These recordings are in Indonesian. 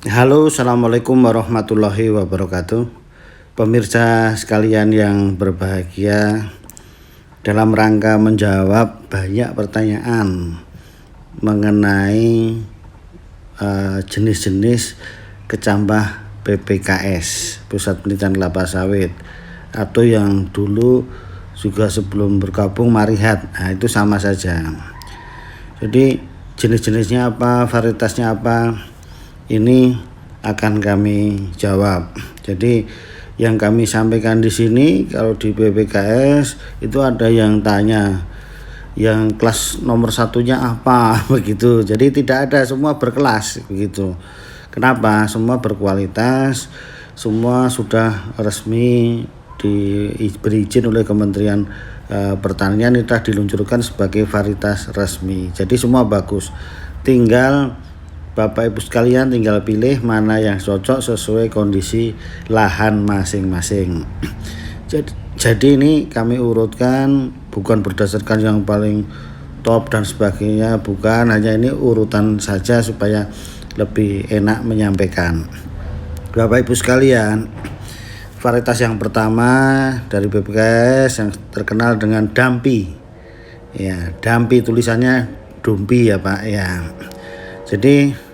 Halo, assalamualaikum warahmatullahi wabarakatuh. Pemirsa sekalian yang berbahagia, dalam rangka menjawab banyak pertanyaan mengenai jenis-jenis kecambah PPKS (Pusat Penelitian Kelapa Sawit) atau yang dulu juga sebelum bergabung Marihat. Nah, itu sama saja. Jadi jenis-jenisnya apa, varietasnya apa, ini akan kami jawab. Jadi yang kami sampaikan di sini, kalau di PPKS itu ada yang tanya yang kelas nomor satunya apa begitu. Jadi tidak ada, semua berkelas begitu. Kenapa? Semua berkualitas, semua sudah resmi diberi izin oleh Kementerian Pertanian, itu telah diluncurkan sebagai varietas resmi. Jadi semua bagus. Tinggal Bapak Ibu sekalian tinggal pilih mana yang cocok sesuai kondisi lahan masing-masing. Jadi ini kami urutkan bukan berdasarkan yang paling top dan sebagainya, bukan, hanya ini urutan saja supaya lebih enak menyampaikan. Bapak Ibu sekalian, varietas yang pertama dari PPKS yang terkenal dengan Dampi. Ya, Dampi tulisannya Dumpi ya Pak ya. Jadi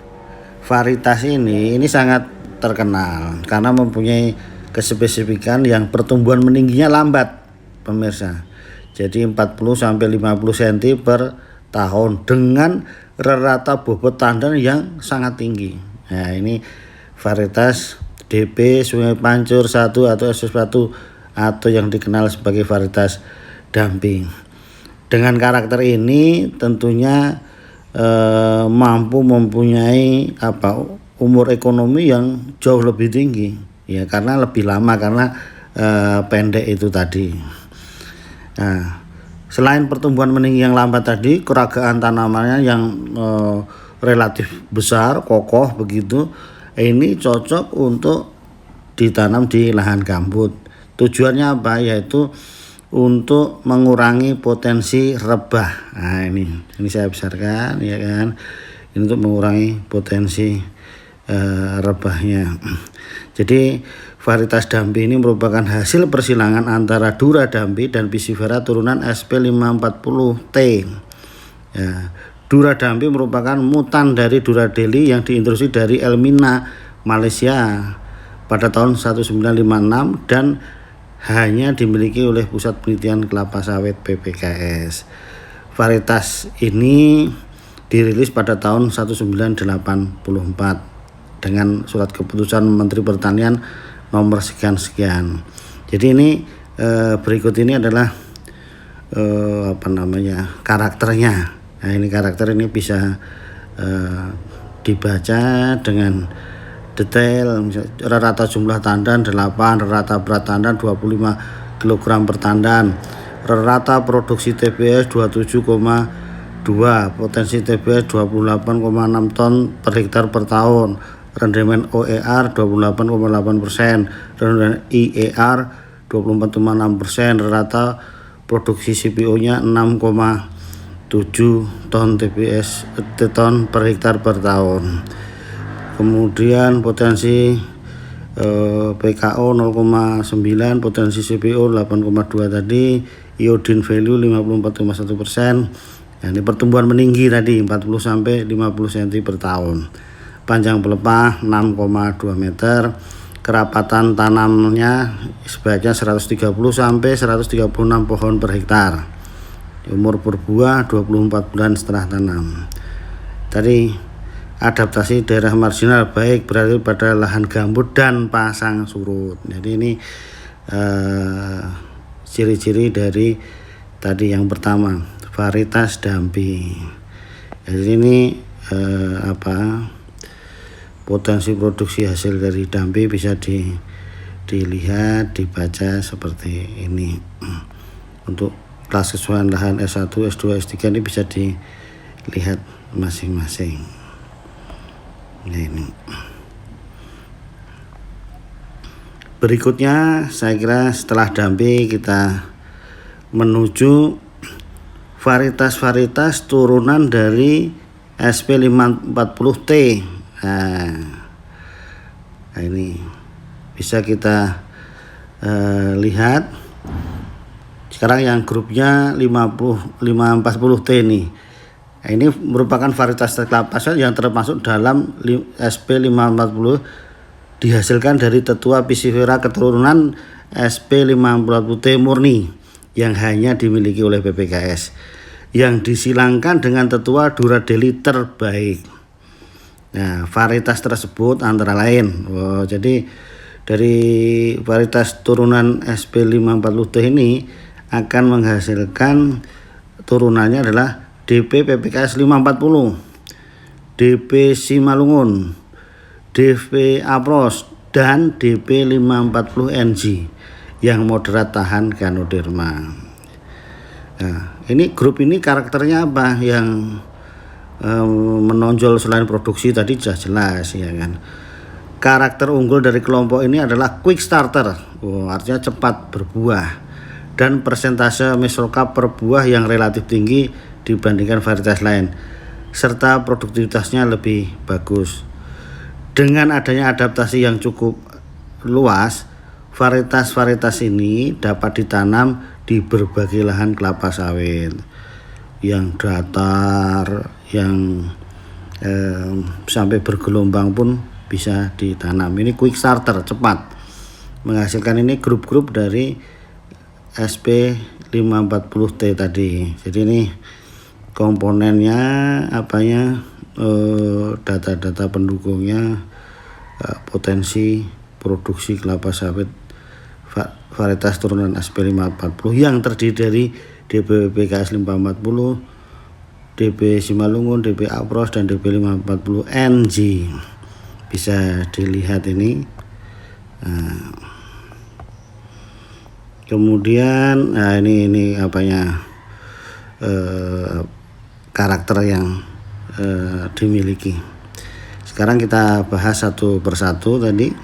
varietas ini sangat terkenal karena mempunyai kespesifikan yang pertumbuhan meningginya lambat, pemirsa. Jadi 40 sampai 50 cm per tahun dengan rata bobot tandan yang sangat tinggi. Nah, ini varietas DP Sungai Pancur 1 atau SS1 atau yang dikenal sebagai varietas Dampi. Dengan karakter ini tentunya mampu mempunyai umur ekonomi yang jauh lebih tinggi ya, karena lebih lama, karena pendek itu tadi. Nah, selain pertumbuhan meninggi yang lambat tadi, keragaan tanamannya yang relatif besar, kokoh begitu. Ini cocok untuk ditanam di lahan gambut. Tujuannya apa? Yaitu untuk mengurangi potensi rebah. Nah, ini saya besarkan ya kan. Ini untuk mengurangi potensi rebahnya. Jadi varietas Dampi ini merupakan hasil persilangan antara Dura Dampi dan Pisifera turunan SP540T. Ya, Dura Dampi merupakan mutan dari Dura Delhi yang diintroduksi dari Elmina, Malaysia pada tahun 1956 dan hanya dimiliki oleh Pusat Penelitian Kelapa Sawit PPKS. Varietas ini dirilis pada tahun 1984 dengan surat keputusan Menteri Pertanian nomor sekian-sekian. Jadi ini berikut ini adalah karakternya. Nah, ini karakter ini bisa dibaca dengan detail. Rata jumlah tandan 8, rata berat tandan 25 kg per tandan, rata produksi TBS 27,2, potensi TBS 28,6 ton per hektar per tahun, rendemen OER 28,8%, rendemen IER 24,6%, rata produksi CPO-nya 6,7 ton TBS ton per hektar per tahun. Kemudian potensi PKO 0,9, potensi CPO 8,2 tadi, iodine value 54,1%. Nah, ini pertumbuhan meninggi tadi 40 sampai 50 cm per tahun. Panjang pelepah 6,2 meter. Kerapatan tanamnya sebaiknya 130 sampai 136 pohon per hektar. Umur berbuah 24 bulan setelah tanam. Tadi adaptasi daerah marginal baik berada pada lahan gambut dan pasang surut. Jadi ini ciri-ciri dari tadi yang pertama, varietas Dampi. Jadi ini potensi produksi hasil dari Dampi bisa dilihat, dibaca seperti ini. Untuk kelas kesesuaian lahan S1, S2, S3 ini bisa dilihat masing-masing. Nah, ini berikutnya saya kira setelah Dampi kita menuju varietas-varietas turunan dari SP540T. Nah, Nah, ini bisa kita lihat sekarang yang grupnya 540T nih. Nah, ini merupakan varietas kelapa sawit yang termasuk dalam SP540, dihasilkan dari tetua Pisifera keturunan SP540T murni yang hanya dimiliki oleh PPKS, yang disilangkan dengan tetua Duradeli terbaik. Nah, varietas tersebut antara lain, jadi dari varietas turunan SP540T ini akan menghasilkan turunannya adalah DP PPKS 540, DP Simalungun, DP Apros, dan DP 540NG yang moderat tahan Ganoderma. Nah, ini grup ini karakternya apa yang menonjol selain produksi tadi sudah jelas ya kan. Karakter unggul dari kelompok ini adalah quick starter, artinya cepat berbuah, dan persentase mesroka per buah yang relatif tinggi dibandingkan varietas lain, serta produktivitasnya lebih bagus. Dengan adanya adaptasi yang cukup luas, varietas-varietas ini dapat ditanam di berbagai lahan kelapa sawit, yang datar, yang sampai bergelombang pun bisa ditanam. Ini quick starter, cepat menghasilkan. Ini grup-grup dari SP540T tadi. Jadi ini komponennya, data-data pendukungnya, potensi produksi kelapa sawit varietas turunan SP540 yang terdiri dari DP PPKS 540, DP Simalungun, DP Apros, dan DP 540NG. Bisa dilihat ini. Kemudian ini karakter yang dimiliki. Sekarang kita bahas satu persatu tadi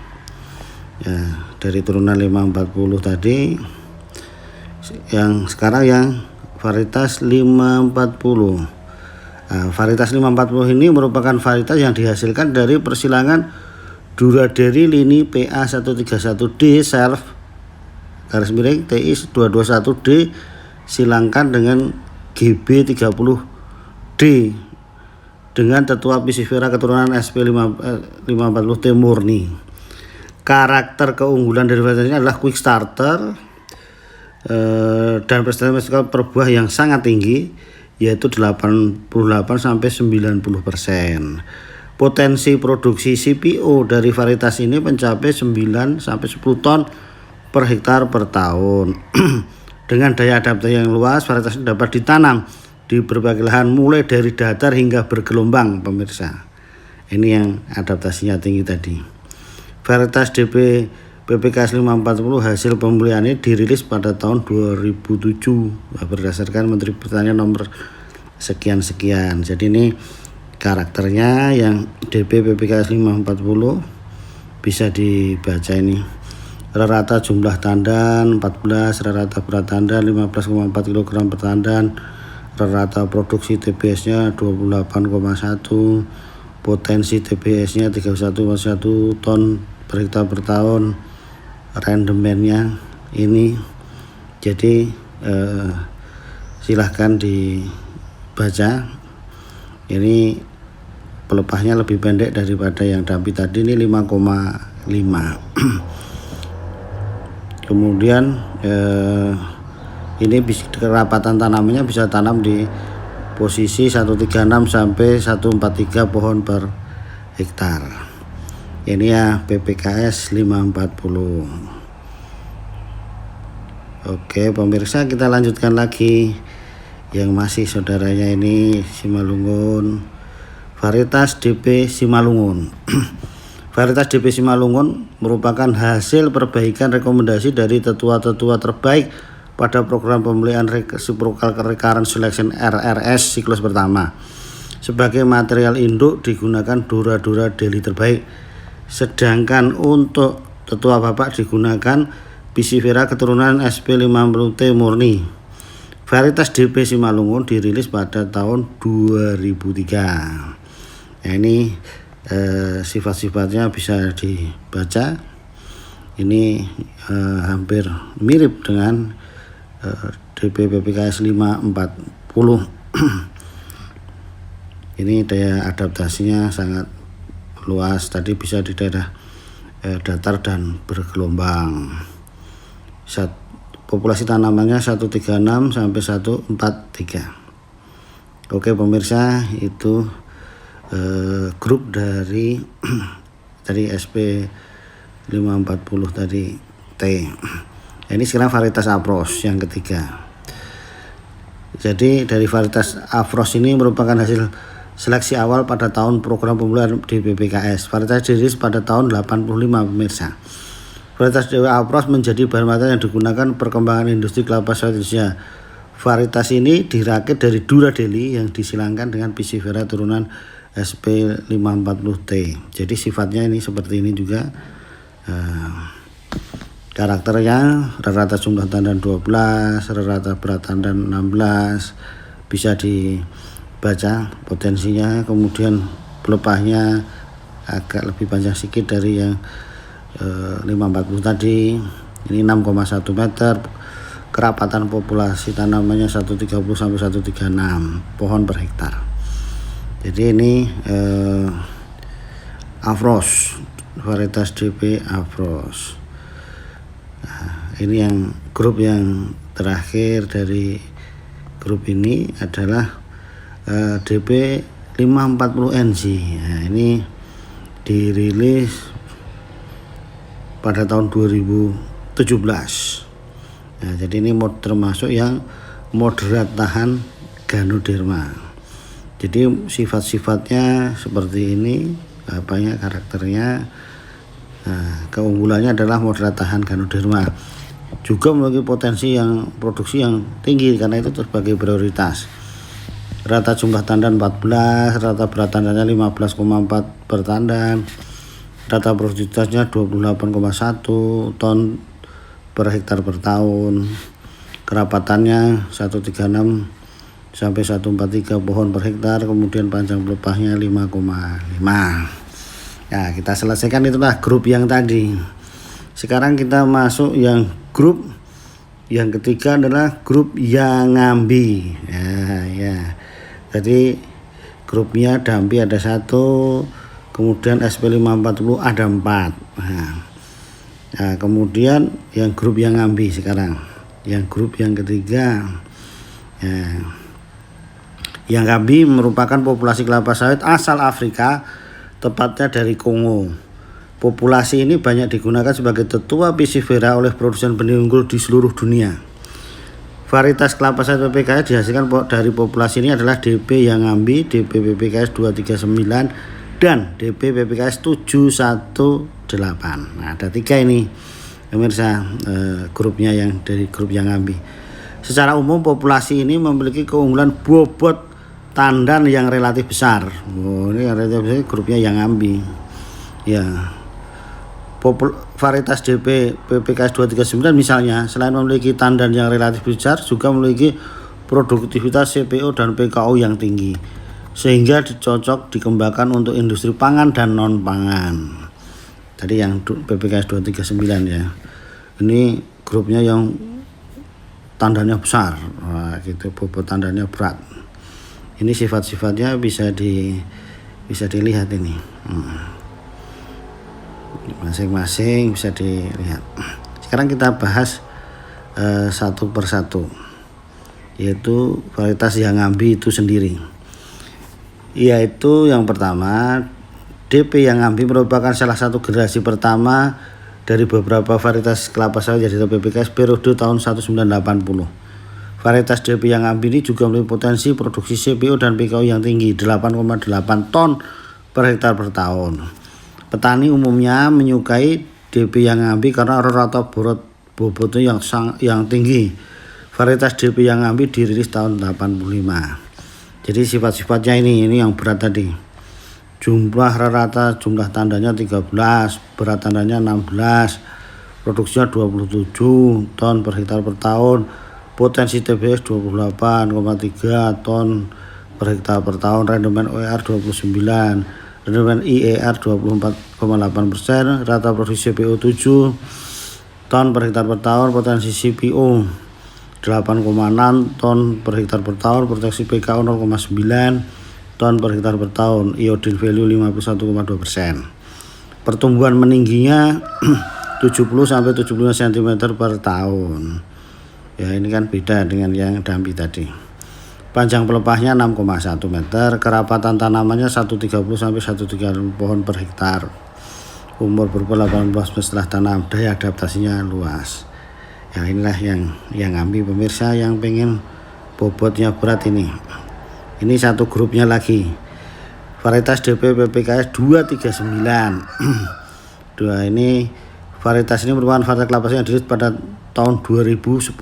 ya, dari turunan 540 tadi. Yang sekarang yang varietas 540. Varietas 540 ini merupakan varietas yang dihasilkan dari persilangan Duradeli lini PA131D self garis miring TI 221D silangkan dengan GB30D dengan tetua Pisifera keturunan SP540T murni. Karakter keunggulan dari varietas ini adalah quick starter dan persentase per buah yang sangat tinggi, yaitu 88 sampai 90%. Potensi produksi CPO dari varietas ini mencapai 9 sampai 10 ton per hektar per tahun. Dengan daya adaptasi yang luas, varietas ini dapat ditanam di berbagai lahan mulai dari datar hingga bergelombang, pemirsa. Ini yang adaptasinya tinggi tadi. Varietas DP PPKS 540 hasil pembelian ini dirilis pada tahun 2007 berdasarkan Menteri Pertanian nomor sekian-sekian. Jadi ini karakternya yang DP PPKS 540 bisa dibaca ini. Rata jumlah tandan 14, rata berat tandan 15,4 kg per tandan, rata produksi TBS-nya 28,1, potensi TBS-nya 31,1 ton per hektar per tahun. Rendemennya ini, jadi silahkan dibaca. Ini pelepahnya lebih pendek daripada yang dampi tadi, ini 5,5. Kemudian ini kerapatan tanamannya bisa tanam di posisi 136 sampai 143 pohon per hektar. Ini ya PPKS 540. Oke pemirsa, kita lanjutkan lagi yang masih saudaranya ini Simalungun, varietas DP Simalungun. Varietas DP Simalungun merupakan hasil perbaikan rekomendasi dari tetua-tetua terbaik pada program pemilihan reciprocal recurrent selection RRS siklus pertama. Sebagai material induk digunakan Duradeli terbaik. Sedangkan untuk tetua bapak digunakan Pisifera keturunan SP540T murni. Varietas DP Simalungun dirilis pada tahun 2003. Nah, ini sifat-sifatnya bisa dibaca. Ini hampir mirip dengan DP PPKS 540. Ini daya adaptasinya sangat luas, tadi bisa di daerah datar dan bergelombang. Populasi tanamannya 136 sampai 143. Oke pemirsa, itu grup dari SP 540 tadi T. Ini sekarang varietas Afros yang ketiga. Jadi dari varietas Afros ini merupakan hasil seleksi awal pada tahun program pemula di BPKS. Varietas dirilis pada tahun 85 pemirsa. Varietas Dewa Afros menjadi bahan material yang digunakan perkembangan industri kelapa sawit Indonesia. Varietas ini dirakit dari Dura Deli yang disilangkan dengan Piscifera turunan SP 540T. Jadi sifatnya ini seperti ini juga. Karakternya rata jumlah tandan 12, rata berat tandan 16, bisa dibaca potensinya. Kemudian pelepahnya agak lebih panjang sedikit dari yang 540 tadi. Ini 6,1 meter. Kerapatan populasi tanamannya 130 sampai 136 pohon per hektar. Jadi ini Afros, varietas DP Afros. Nah, ini yang grup yang terakhir dari grup ini adalah DP 540NG. Nah, ini dirilis pada tahun 2017. Nah, jadi ini termasuk yang moderat tahan Ganoderma. Jadi sifat-sifatnya seperti ini, karakternya. Nah, keunggulannya adalah moderat tahan Ganoderma. Juga memiliki potensi yang produksi yang tinggi karena itu sebagai prioritas. Rata jumlah tandan 14, rata berat tandannya 15,4 per tandan. Rata produktivitasnya 28,1 ton per hektar per tahun. Kerapatannya 136 sampai 143 pohon per hektar. Kemudian panjang pelepahnya 5,5. Nah, kita selesaikan itulah grup yang tadi. Sekarang kita masuk yang grup yang ketiga adalah grup yang ngambi. Ya. Jadi grupnya Dampi ada 1, kemudian SP 540 ada 4. Nah, kemudian yang grup yang ngambi sekarang. Yang grup yang ketiga. Yang ngambi merupakan populasi kelapa sawit asal Afrika, tepatnya dari Kongo. Populasi ini banyak digunakan sebagai tetua Piscifera oleh produsen benih unggul di seluruh dunia. Varietas kelapa sawit PPKS dihasilkan dari populasi ini adalah DP yang ngambi, DP PPKS 239 dan DP PPKS 718. Nah, ada 3 ini pemirsa grupnya yang dari grup yang ngambi. Secara umum populasi ini memiliki keunggulan bobot tandan yang relatif besar. Ini yang relatif besar, grupnya yang ngambi. Ya. Varietas DP PPKS 239 misalnya, selain memiliki tandan yang relatif besar, juga memiliki produktivitas CPO dan PKO yang tinggi, sehingga cocok dikembangkan untuk industri pangan dan non pangan. Tadi yang PPKS 239 ya. Ini grupnya yang tandannya besar. Nah, gitu, bobot tandannya berat. Ini sifat-sifatnya bisa dilihat ini. Masing-masing bisa dilihat. Sekarang kita bahas satu persatu, yaitu varietas yang ngambi itu sendiri. Yaitu yang pertama, DP yang ngambi merupakan salah satu generasi pertama dari beberapa varietas kelapa sawit dari PPKS periode tahun 1980. Varietas DP yang ngambi ini juga memiliki potensi produksi CPO dan PKO yang tinggi, 8,8 ton per hektar per tahun. Petani umumnya menyukai DP yang ngambi karena rata bobotnya yang tinggi. Varietas DP yang ngambi dirilis tahun 85. Jadi sifat-sifatnya ini yang berat tadi. Rata jumlah tandanya 13, berat tandanya 16, produksinya 27 ton per hektar per tahun. Potensi TBS 28,3 ton per hektar per tahun, rendemen OER 29, rendemen IER 24,8%, rata produksi CPO 7 ton per hektar per tahun, potensi CPO 8,6 ton per hektar per tahun, potensi PKO 0,9 ton per hektar per tahun, iodine value 51,2%. Pertumbuhan meningginya 70-75 cm per tahun. Ya, ini kan beda dengan yang dampi tadi. Panjang pelepahnya 6,1 meter, kerapatan tanamannya 130-130 pohon per hektar. Umur berumur 18 bulan setelah tanam, daya adaptasinya luas. Ya, inilah yang ngambil pemirsa yang pengen bobotnya berat ini. Ini satu grupnya lagi. Varietas DP PPKS 239. Ini varietas ini merupakan varietas kelapa yang dirilis pada tahun 2010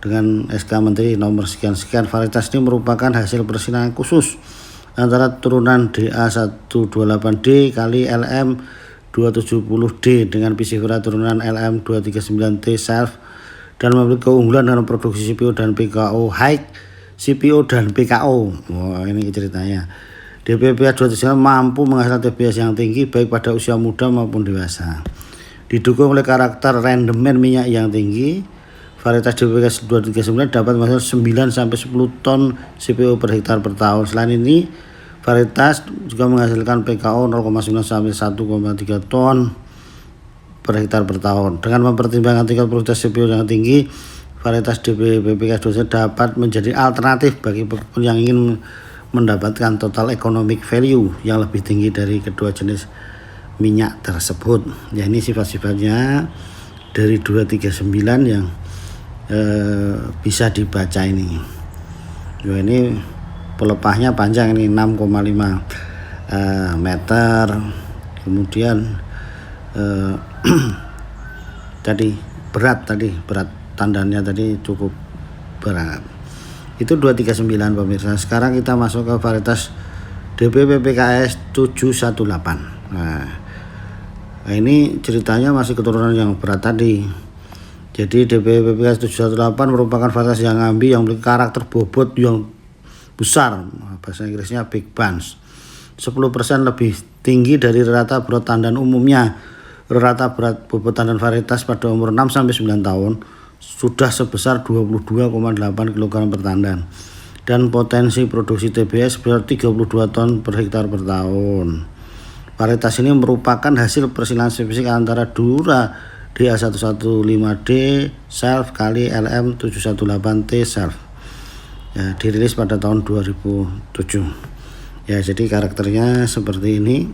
dengan SK Menteri nomor sekian-sekian. Varietas ini merupakan hasil persilangan khusus antara turunan DA128D kali LM 270D dengan pisifera turunan LM 239T self dan memiliki keunggulan dalam produksi CPO dan PKO high, CPO dan PKO. Wah, ini ceritanya. DPPA 239 mampu menghasilkan TBS yang tinggi baik pada usia muda maupun dewasa. Didukung oleh karakter rendemen minyak yang tinggi, varietas DPPA 239 dapat menghasilkan 9-10 ton CPO per hektar per tahun. Selain ini, varietas juga menghasilkan PKO 0,9-1,3 ton per hektar per tahun. Dengan mempertimbangkan tingkat produktivitas CPO yang tinggi, varietas DPPK 239 dapat menjadi alternatif bagi pekebun yang ingin mendapatkan total economic value yang lebih tinggi dari kedua jenis minyak tersebut. Ya, ini sifat-sifatnya dari 239 yang bisa dibaca ini. Ya, ini pelepahnya panjang ini 6,5 meter. Kemudian berat tandannya tadi cukup berat. Itu 239 pemirsa. Sekarang kita masuk ke varietas DP PPKS 718. Nah, ini ceritanya masih keturunan yang berat tadi. Jadi DP PPKS 718 merupakan varietas yang ngambi yang memiliki karakter bobot yang besar, bahasa Inggrisnya big bunch, 10% lebih tinggi dari rata berat tandan umumnya. Rata berat bobot tandan varietas pada umur 6-9 tahun sudah sebesar 22,8 kg per tandan dan potensi produksi TBS sebesar 32 ton per hektar per tahun. Varietas ini merupakan hasil persilangan spesifik antara Dura DA115D self kali LM 718T self. Ya, dirilis pada tahun 2007. Ya, jadi karakternya seperti ini.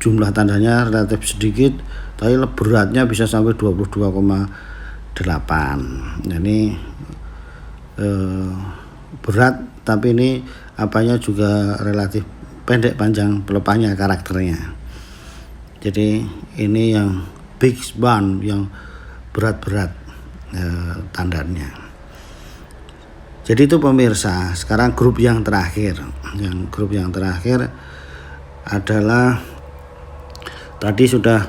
Jumlah tandanya relatif sedikit, tapi beratnya bisa sampai 22,8. Ini berat, tapi ini apanya juga relatif pendek panjang pelepahnya karakternya. Jadi ini yang big bun, yang berat-berat tandannya. Jadi itu pemirsa. Sekarang grup yang terakhir. Grup yang terakhir adalah tadi sudah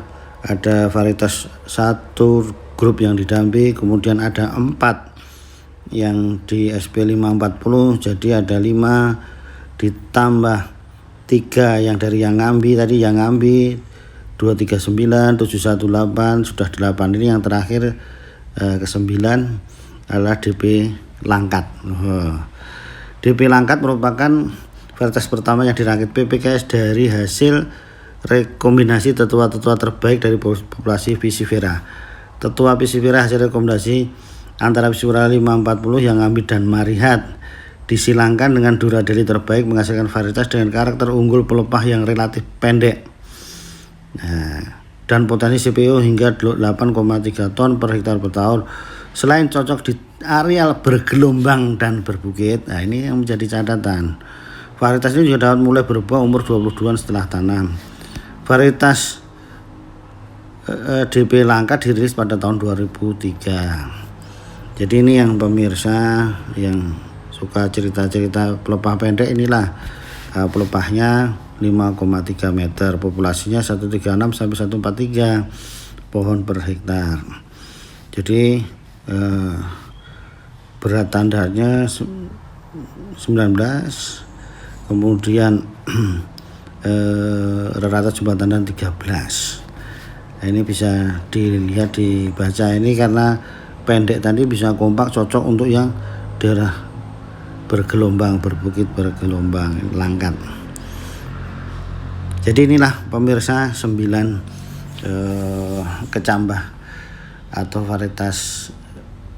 ada varietas satu grup yang didampi, kemudian ada 4 yang di SP 540, jadi ada 5 ditambah 3 yang dari yang ngambi tadi, yang ngambi 239, 718 sudah 8. Ini yang terakhir ke-9 adalah DP Langkat. DP Langkat merupakan varietas pertama yang dirakit PPKS dari hasil rekombinasi tetua-tetua terbaik dari populasi Pisifera. Tetua Pisifera hasil rekomendasi antara Pisifera 540 yang ngambil dan Marihat disilangkan dengan duradeli terbaik menghasilkan varietas dengan karakter unggul pelepah yang relatif pendek. Dan potensi CPO hingga 8,3 ton per hektar per tahun. Selain cocok di areal bergelombang dan berbukit, nah ini yang menjadi catatan. Varietas ini juga dapat mulai berbuah umur 22 setelah tanam. Varietas DP Langkat dirilis pada tahun 2003. Jadi ini yang pemirsa yang suka cerita-cerita pelepah pendek, inilah pelepahnya 5,3 meter, populasinya 136 sampai 143 pohon per hektar. Jadi berat tandannya kemudian rata jembatan dan 13. Nah, ini bisa dilihat, dibaca ini karena pendek tadi bisa kompak, cocok untuk yang daerah bergelombang, berbukit bergelombang, langkat. Jadi inilah pemirsa 9 kecambah atau varietas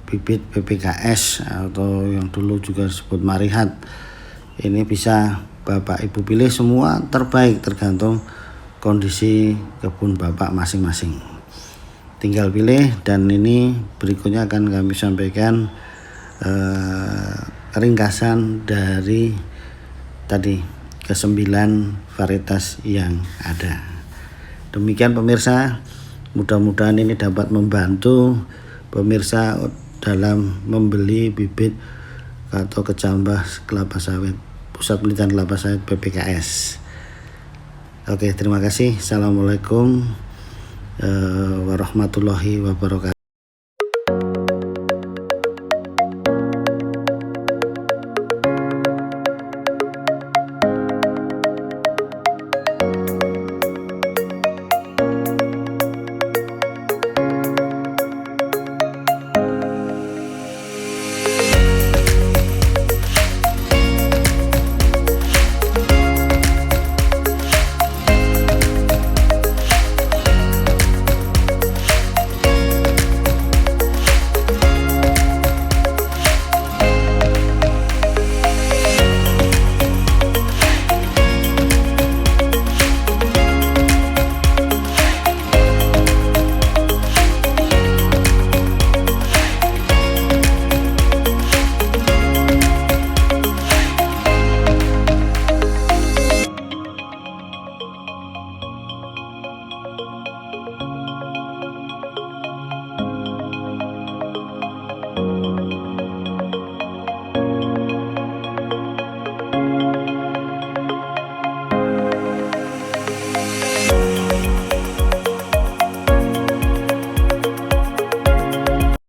bibit PPKS atau yang dulu juga disebut marihat. Ini bisa Bapak Ibu pilih, semua terbaik tergantung kondisi kebun Bapak masing-masing. Tinggal pilih. Dan ini berikutnya akan kami sampaikan ringkasan dari tadi ke-9 varietas yang ada. Demikian pemirsa, mudah-mudahan ini dapat membantu pemirsa dalam membeli bibit atau kecambah kelapa sawit, Pusat Penelitian Kelapa Sawit PPKS. Oke, terima kasih. Assalamualaikum warahmatullahi wabarakatuh.